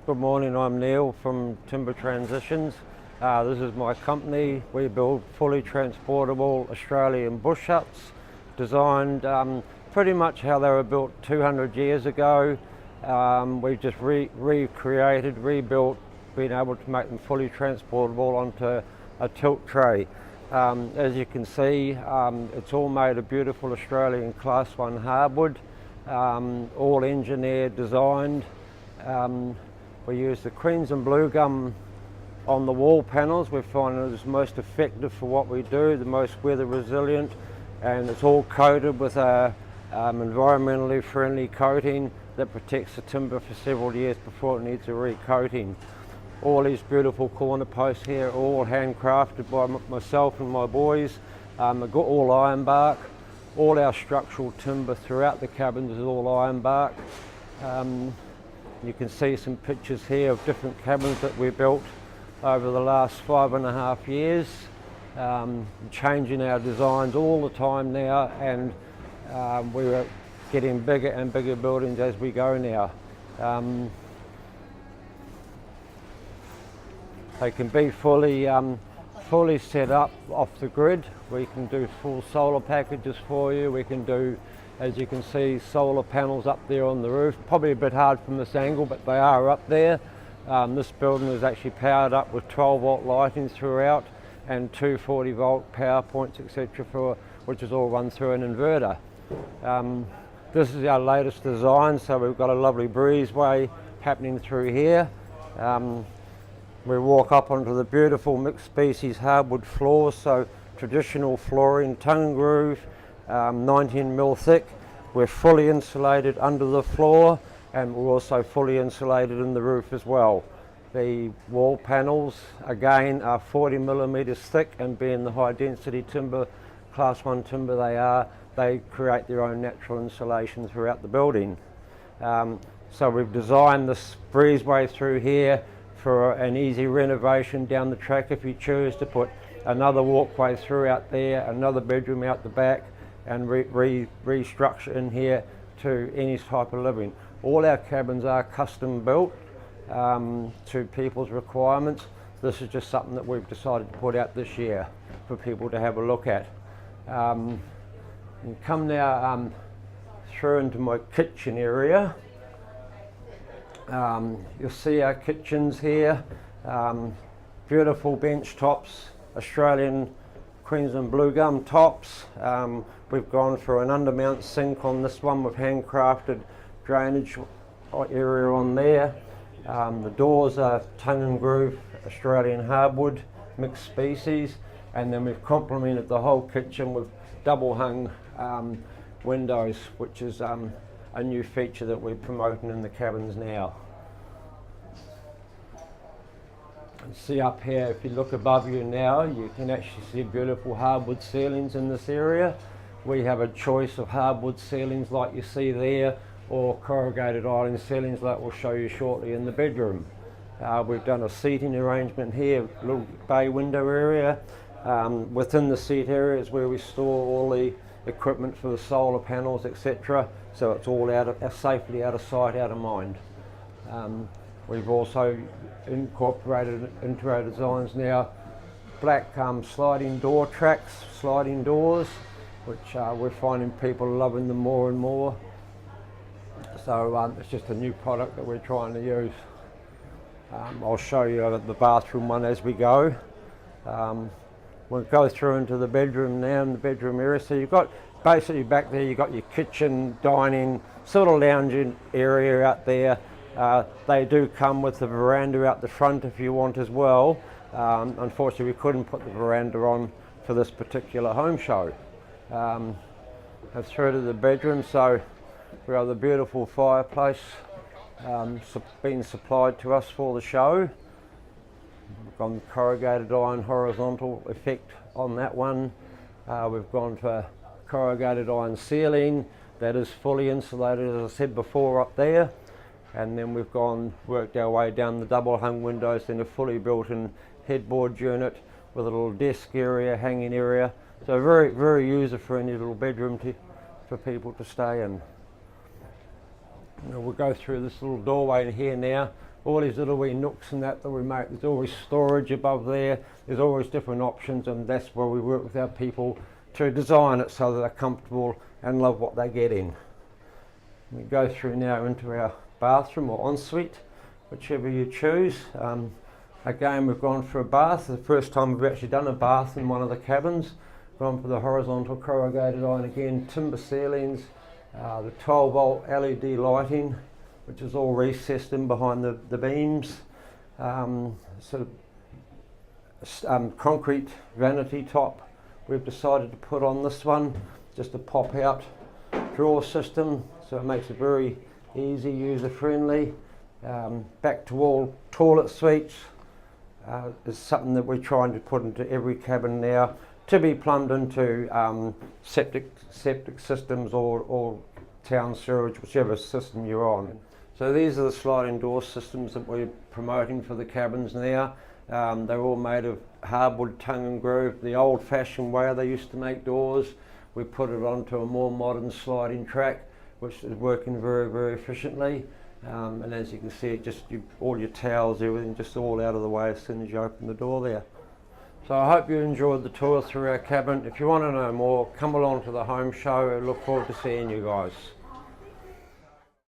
Good morning, I'm Neil from Timber Transitions. This is my company. We build fully transportable Australian bush huts, designed pretty much how they were built 200 years ago. We've just recreated, rebuilt, been able to make them fully transportable onto a tilt tray. As you can see, it's all made of beautiful Australian Class 1 hardwood, all engineered, designed. We use the Queensland blue gum on the wall panels. We find it is most effective for what we do, the most weather resilient, and it's all coated with a environmentally friendly coating that protects the timber for several years before it needs a recoating. All these beautiful corner posts here are all handcrafted by myself and my boys. They've got all ironbark. All our structural timber throughout the cabins is all ironbark. You can see some pictures here of different cabins that we built over the last 5.5 years. Changing our designs all the time now, and we're getting bigger and bigger buildings as we go now. They can be fully set up off the grid. We can do full solar packages for you. We can do, as you can see, solar panels up there on the roof. Probably a bit hard from this angle, but they are up there. This building is actually powered up with 12-volt lighting throughout and 240-volt power points, etc., which is all run through an inverter. This is our latest design, so we've got a lovely breezeway happening through here. We walk up onto the beautiful mixed species hardwood floors, so traditional flooring, tongue groove, 19mm thick. We're fully insulated under the floor, and we're also fully insulated in the roof as well. The wall panels again are 40mm thick, and being the high density timber, Class 1 timber they create their own natural insulation throughout the building. So we've designed this breezeway through here for an easy renovation down the track if you choose to put another walkway through out there, another bedroom out the back, and restructure in here to any type of living. All our cabins are custom built to people's requirements. This is just something that we've decided to put out this year for people to have a look at. And come now through into my kitchen area. You'll see our kitchens here, beautiful bench tops, Australian Queensland blue gum tops. We've gone for an undermount sink on this one with handcrafted drainage area on there. The doors are tongue and groove Australian hardwood, mixed species, and then we've complemented the whole kitchen with double hung windows, which is a new feature that we're promoting in the cabins now. And see up here, if you look above you now, you can actually see beautiful hardwood ceilings in this area. We have a choice of hardwood ceilings like you see there, or corrugated iron ceilings like we'll show you shortly in the bedroom. We've done a seating arrangement here, a little bay window area. Within the seat area is where we store all the equipment for the solar panels, etc. So it's all safely out of sight, out of mind. We've also incorporated into our designs now black sliding door tracks, sliding doors, which we're finding people loving them more and more. So it's just a new product that we're trying to use. I'll show you the bathroom one as we go. We'll go through into the bedroom now, in the bedroom area. So you've got basically back there, you've got your kitchen, dining, sort of lounging area out there. They do come with the veranda out the front if you want as well. Unfortunately, we couldn't put the veranda on for this particular home show. Through to the bedroom, so we have the beautiful fireplace being supplied to us for the show. We've gone corrugated iron horizontal effect on that one. We've gone for corrugated iron ceiling that is fully insulated, as I said before, up there. And then we've worked our way down the double hung windows in a fully built-in headboard unit with a little desk area, hanging area. So very, very user-friendly little bedroom for people to stay in. We'll go through this little doorway in here now. all these little wee nooks and that we make. There's always storage above there. There's always different options, and that's where we work with our people to design it so that they're comfortable and love what they get in. We go through now into our bathroom or ensuite, whichever you choose. Again, we've gone for a bath. The first time we've actually done a bath in one of the cabins. Gone for the horizontal corrugated iron again, timber ceilings, the 12 volt LED lighting, which is all recessed in behind the beams. Concrete vanity top we've decided to put on this one, just a pop out drawer system, so it makes it very easy, user friendly. Back to wall toilet suites is something that we're trying to put into every cabin now, to be plumbed into septic systems or town sewage, whichever system you're on. So these are the sliding door systems that we're promoting for the cabins now. They're all made of hardwood tongue and groove, the old-fashioned way they used to make doors. We put it onto a more modern sliding track, which is working very, very efficiently. And as you can see, all your towels, everything, just all out of the way as soon as you open the door there. So I hope you enjoyed the tour through our cabin. If you want to know more, come along to the home show. I look forward to seeing you guys.